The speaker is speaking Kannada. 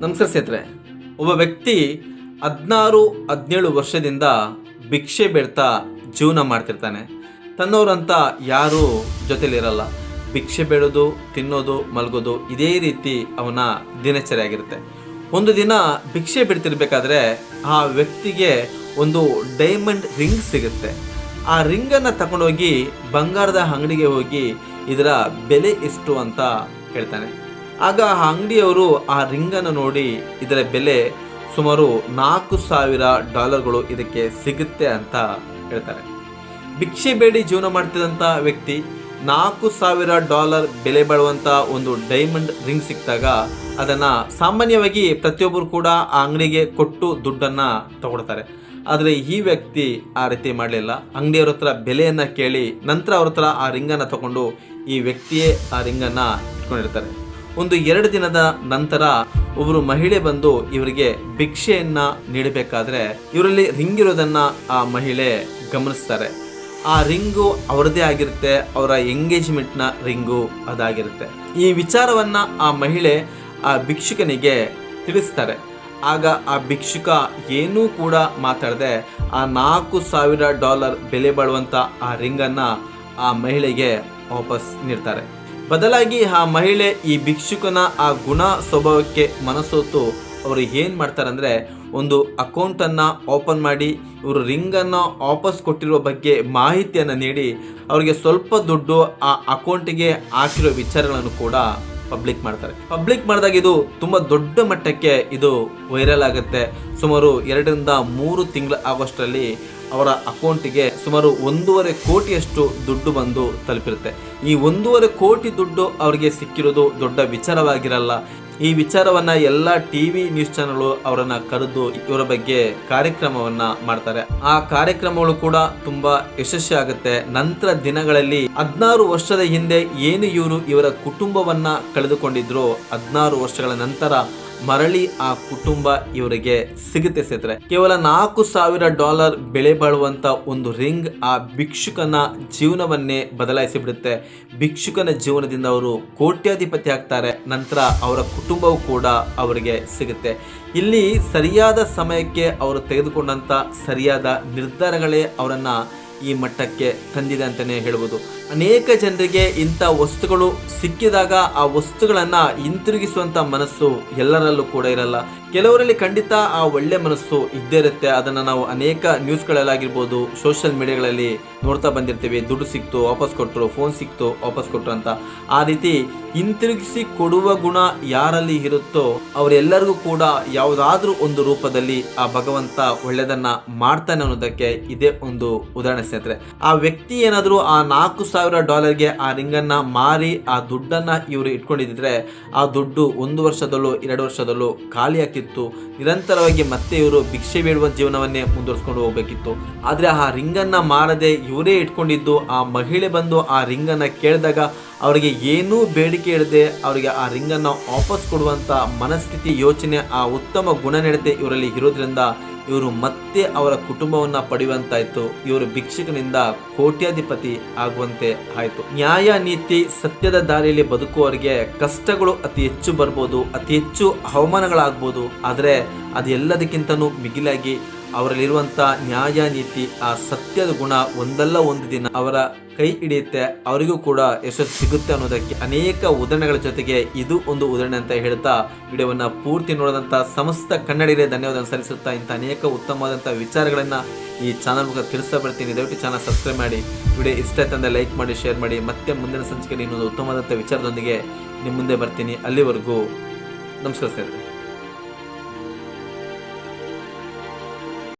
ನಮಸ್ಕಾರ ಸ್ನೇಹಿತರೆ. ಒಬ್ಬ ವ್ಯಕ್ತಿ 16-17 ವರ್ಷದಿಂದ ಭಿಕ್ಷೆ ಬೇಡ್ತಾ ಜೀವನ ಮಾಡ್ತಿರ್ತಾನೆ. ತನ್ನವರಂತ ಯಾರೂ ಜೊತೆಲಿರಲ್ಲ. ಭಿಕ್ಷೆ ಬೇಡೋದು, ತಿನ್ನೋದು, ಮಲಗೋದು ಇದೇ ರೀತಿ ಅವನ ದಿನಚರಿ ಆಗಿರುತ್ತೆ. ಒಂದು ದಿನ ಭಿಕ್ಷೆ ಬಿಡ್ತಿರ್ಬೇಕಾದ್ರೆ ಆ ವ್ಯಕ್ತಿಗೆ ಒಂದು ಡೈಮಂಡ್ ರಿಂಗ್ ಸಿಗುತ್ತೆ. ಆ ರಿಂಗನ್ನು ತಗೊಂಡೋಗಿ ಬಂಗಾರದ ಅಂಗಡಿಗೆ ಹೋಗಿ ಇದರ ಬೆಲೆ ಎಷ್ಟು ಅಂತ ಹೇಳ್ತಾನೆ. ಆಗ ಆ ಅಂಗಡಿಯವರು ಆ ರಿಂಗನ್ನು ನೋಡಿ ಇದರ ಬೆಲೆ ಸುಮಾರು $4,000 ಇದಕ್ಕೆ ಸಿಗುತ್ತೆ ಅಂತ ಹೇಳ್ತಾರೆ. ಭಿಕ್ಷೆ ಬೇಡಿ ಜೀವನ ಮಾಡ್ತಿದ್ದಂಥ ವ್ಯಕ್ತಿ $4,000 ಬೆಲೆ ಬಾಳುವಂಥ ಒಂದು ಡೈಮಂಡ್ ರಿಂಗ್ ಸಿಕ್ಕಿದಾಗ ಅದನ್ನು ಸಾಮಾನ್ಯವಾಗಿ ಪ್ರತಿಯೊಬ್ಬರು ಕೂಡ ಆ ಅಂಗಡಿಗೆ ಕೊಟ್ಟು ದುಡ್ಡನ್ನು ತಗೊಳ್ತಾರೆ. ಆದರೆ ಈ ವ್ಯಕ್ತಿ ಆ ರೀತಿ ಮಾಡಲಿಲ್ಲ. ಅಂಗಡಿಯವ್ರ ಹತ್ರ ಬೆಲೆಯನ್ನು ಕೇಳಿ ನಂತರ ಅವ್ರ ಹತ್ರ ಆ ರಿಂಗನ್ನು ತಗೊಂಡು ಈ ವ್ಯಕ್ತಿಯೇ ಆ ರಿಂಗನ್ನು ಇಟ್ಕೊಂಡಿರ್ತಾರೆ. ಒಂದು 2 ದಿನದ ನಂತರ ಒಬ್ಬರು ಮಹಿಳೆ ಬಂದು ಇವರಿಗೆ ಭಿಕ್ಷೆಯನ್ನು ನೀಡಬೇಕಾದ್ರೆ ಇವರಲ್ಲಿ ರಿಂಗ್ ಇರೋದನ್ನು ಆ ಮಹಿಳೆ ಗಮನಿಸ್ತಾರೆ. ಆ ರಿಂಗು ಅವರದೇ ಆಗಿರುತ್ತೆ, ಅವರ ಎಂಗೇಜ್ಮೆಂಟ್ನ ರಿಂಗು ಅದಾಗಿರುತ್ತೆ. ಈ ವಿಚಾರವನ್ನು ಆ ಮಹಿಳೆ ಆ ಭಿಕ್ಷುಕನಿಗೆ ತಿಳಿಸ್ತಾರೆ. ಆಗ ಆ ಭಿಕ್ಷುಕ ಏನೂ ಕೂಡ ಮಾತಾಡದೆ ಆ $4,000 ಬೆಲೆ ಬಾಳುವಂಥ ಆ ರಿಂಗನ್ನು ಆ ಮಹಿಳೆಗೆ ವಾಪಸ್ ನೀಡ್ತಾರೆ. ಬದಲಾಗಿ ಆ ಮಹಿಳೆ ಈ ಭಿಕ್ಷುಕನ ಆ ಗುಣ ಸ್ವಭಾವಕ್ಕೆ ಮನಸೋತು ಅವರು ಏನು ಮಾಡ್ತಾರೆ ಅಂದರೆ ಒಂದು ಅಕೌಂಟನ್ನು ಓಪನ್ ಮಾಡಿ ಇವರು ರಿಂಗನ್ನು ವಾಪಸ್ ಕೊಟ್ಟಿರುವ ಬಗ್ಗೆ ಮಾಹಿತಿಯನ್ನು ನೀಡಿ ಅವರಿಗೆ ಸ್ವಲ್ಪ ದುಡ್ಡು ಆ ಅಕೌಂಟಿಗೆ ಹಾಕಿರೋ ವಿಚಾರಗಳನ್ನು ಕೂಡ ಪಬ್ಲಿಕ್ ಮಾಡ್ತಾರೆ. ಪಬ್ಲಿಕ್ ಮಾಡಿದಾಗ ಇದು ತುಂಬ ದೊಡ್ಡ ಮಟ್ಟಕ್ಕೆ ಇದು ವೈರಲ್ ಆಗುತ್ತೆ. ಸುಮಾರು 2-3 ತಿಂಗಳ ಆಗೋಷ್ಟರಲ್ಲಿ ಅವರ ಅಕೌಂಟಿಗೆ ಸುಮಾರು 1.5 ಕೋಟಿಯಷ್ಟು ದುಡ್ಡು ಬಂದು ತಲುಪಿರುತ್ತೆ. ಈ 1.5 ಕೋಟಿ ದುಡ್ಡು ಅವರಿಗೆ ಸಿಕ್ಕಿರೋದು ದೊಡ್ಡ ವಿಚಾರವಾಗಿರಲ್ಲ. ಈ ವಿಚಾರವನ್ನು ಎಲ್ಲ TV ನ್ಯೂಸ್ ಚಾನಲ್ ಅವರನ್ನು ಕರೆದು ಇವರ ಬಗ್ಗೆ ಕಾರ್ಯಕ್ರಮವನ್ನು ಮಾಡ್ತಾರೆ. ಆ ಕಾರ್ಯಕ್ರಮಗಳು ಕೂಡ ತುಂಬಾ ಯಶಸ್ವಿ ಆಗುತ್ತೆ. ನಂತರ ದಿನಗಳಲ್ಲಿ 16 ವರ್ಷದ ಹಿಂದೆ ಏನು ಇವರ ಕುಟುಂಬವನ್ನ ಕಳೆದುಕೊಂಡಿದ್ರು 16 ವರ್ಷಗಳ ನಂತರ ಮರಳಿ ಆ ಕುಟುಂಬ ಇವರಿಗೆ ಸಿಗುತ್ತೆ ಸ್ನೇಹಿತರೆ. ಕೇವಲ $4,000 ಬೆಲೆ ಬಾಳುವಂತ ಒಂದು ರಿಂಗ್ ಆ ಭಿಕ್ಷುಕನ ಜೀವನವನ್ನೇ ಬದಲಾಯಿಸಿ ಬಿಡುತ್ತೆ. ಭಿಕ್ಷುಕನ ಜೀವನದಿಂದ ಅವರು ಕೋಟ್ಯಾಧಿಪತಿ ಆಗ್ತಾರೆ. ನಂತರ ಅವರ ಕುಟುಂಬವು ಕೂಡ ಅವರಿಗೆ ಸಿಗುತ್ತೆ. ಇಲ್ಲಿ ಸರಿಯಾದ ಸಮಯಕ್ಕೆ ಅವರು ತೆಗೆದುಕೊಂಡಂತ ಸರಿಯಾದ ನಿರ್ಧಾರಗಳೇ ಅವರನ್ನ ಈ ಮಟ್ಟಕ್ಕೆ ತಂದಿದೆ ಅಂತಲೇ ಹೇಳ್ಬೋದು. ಅನೇಕ ಜನರಿಗೆ ಇಂಥ ವಸ್ತುಗಳು ಸಿಕ್ಕಿದಾಗ ಆ ವಸ್ತುಗಳನ್ನು ಹಿಂತಿರುಗಿಸುವಂಥ ಮನಸ್ಸು ಎಲ್ಲರಲ್ಲೂ ಕೂಡ ಇರಲ್ಲ. ಕೆಲವರಲ್ಲಿ ಖಂಡಿತ ಆ ಒಳ್ಳೆ ಮನಸ್ಸು ಇದ್ದೇ ಇರುತ್ತೆ. ಅದನ್ನು ನಾವು ಅನೇಕ ನ್ಯೂಸ್ಗಳಲ್ಲಾಗಿರ್ಬೋದು, ಸೋಷಿಯಲ್ ಮೀಡಿಯಾಗಳಲ್ಲಿ ನೋಡ್ತಾ ಬಂದಿರ್ತೀವಿ. ದುಡ್ಡು ಸಿಕ್ತು ವಾಪಸ್ ಕೊಟ್ಟರು, ಫೋನ್ ಸಿಕ್ತು ವಾಪಸ್ ಕೊಟ್ಟರು ಅಂತ. ಆ ರೀತಿ ಹಿಂತಿರುಗಿಸಿ ಕೊಡುವ ಗುಣ ಯಾರಲ್ಲಿ ಇರುತ್ತೋ ಅವರೆಲ್ಲರಿಗೂ ಕೂಡ ಯಾವುದಾದ್ರೂ ಒಂದು ರೂಪದಲ್ಲಿ ಆ ಭಗವಂತ ಒಳ್ಳೆಯದನ್ನ ಮಾಡ್ತಾನೆ ಅನ್ನೋದಕ್ಕೆ ಇದೇ ಒಂದು ಉದಾಹರಣೆ ಸ್ನೇಹಿತರೆ. ಆ ವ್ಯಕ್ತಿ ಏನಾದರೂ ಆ $4,000 ಆ ರಿಂಗನ್ನು ಮಾರಿ ಆ ದುಡ್ಡನ್ನು ಇವರು ಇಟ್ಕೊಂಡಿದ್ರೆ ಆ ದುಡ್ಡು 1 ವರ್ಷದಲ್ಲೂ 2 ವರ್ಷದಲ್ಲೂ ಖಾಲಿ ಆಗ್ತಿತ್ತು. ನಿರಂತರವಾಗಿ ಮತ್ತೆ ಇವರು ಭಿಕ್ಷೆ ಬೇಡುವ ಜೀವನವನ್ನೇ ಮುಂದುವರಿಸ್ಕೊಂಡು ಹೋಗ್ಬೇಕಿತ್ತು. ಆದರೆ ಆ ರಿಂಗನ್ನು ಮಾರದೆ ಇವರೇ ಇಟ್ಕೊಂಡಿದ್ದು ಆ ಮಹಿಳೆ ಬಂದು ಆ ರಿಂಗನ್ನು ಕೇಳಿದಾಗ ಅವರಿಗೆ ಏನೂ ಬೇಡಿಕೆ ಇಡದೆ ಅವರಿಗೆ ಆ ರಿಂಗನ್ನು ವಾಪಸ್ ಕೊಡುವಂಥ ಮನಸ್ಥಿತಿ, ಯೋಚನೆ, ಆ ಉತ್ತಮ ಗುಣನಡತೆ ಇವರಲ್ಲಿ ಇರೋದ್ರಿಂದ ಇವರು ಮತ್ತೆ ಅವರ ಕುಟುಂಬವನ್ನು ಪಡೆಯುವಂತಾಯಿತು. ಇವರು ಭಿಕ್ಷುಕನಿಂದ ಕೋಟ್ಯಾಧಿಪತಿ ಆಗುವಂತೆ ಆಯಿತು. ನ್ಯಾಯ, ನೀತಿ, ಸತ್ಯದ ದಾರಿಯಲ್ಲಿ ಬದುಕುವವರಿಗೆ ಕಷ್ಟಗಳು ಅತಿ ಹೆಚ್ಚು ಬರ್ಬೋದು, ಅತಿ ಹೆಚ್ಚು ಅವಮಾನಗಳಾಗ್ಬೋದು. ಆದರೆ ಅದೆಲ್ಲದಕ್ಕಿಂತನೂ ಮಿಗಿಲಾಗಿ ಅವರಲ್ಲಿರುವಂಥ ನ್ಯಾಯ, ನೀತಿ, ಆ ಸತ್ಯದ ಗುಣ ಒಂದಲ್ಲ ಒಂದು ದಿನ ಅವರ ಕೈ ಹಿಡಿಯುತ್ತೆ. ಅವರಿಗೂ ಕೂಡ ಯಶಸ್ಸು ಸಿಗುತ್ತೆ ಅನ್ನೋದಕ್ಕೆ ಅನೇಕ ಉದಾಹರಣೆಗಳ ಜೊತೆಗೆ ಇದು ಒಂದು ಉದಾಹರಣೆ ಅಂತ ಹೇಳ್ತಾ ವಿಡಿಯೋವನ್ನು ಪೂರ್ತಿ ನೋಡಿದಂಥ ಸಮಸ್ತ ಕನ್ನಡಿಗರೇ ಧನ್ಯವಾದ ಸಲ್ಲಿಸುತ್ತಾ ಇಂಥ ಅನೇಕ ಉತ್ತಮವಾದಂಥ ವಿಚಾರಗಳನ್ನು ಈ ಚಾನಲ್ ಮೂಲಕ ತಿಳಿಸ್ತಾ ಬರ್ತೀನಿ. ದಯವಿಟ್ಟು ಚಾನಲ್ ಸಬ್ಸ್ಕ್ರೈಬ್ ಮಾಡಿ. ವಿಡಿಯೋ ಇಷ್ಟ ಆಯ್ತಂದ್ರೆ ಲೈಕ್ ಮಾಡಿ, ಶೇರ್ ಮಾಡಿ. ಮತ್ತೆ ಮುಂದಿನ ಸಂಚಿಕೆಯಲ್ಲಿ ಇನ್ನೊಂದು ಉತ್ತಮವಾದಂಥ ವಿಚಾರದೊಂದಿಗೆ ನಿಮ್ಮ ಮುಂದೆ ಬರ್ತೀನಿ. ಅಲ್ಲಿವರೆಗೂ ನಮಸ್ಕಾರ ಸ್ನೇಹಿತರೆ.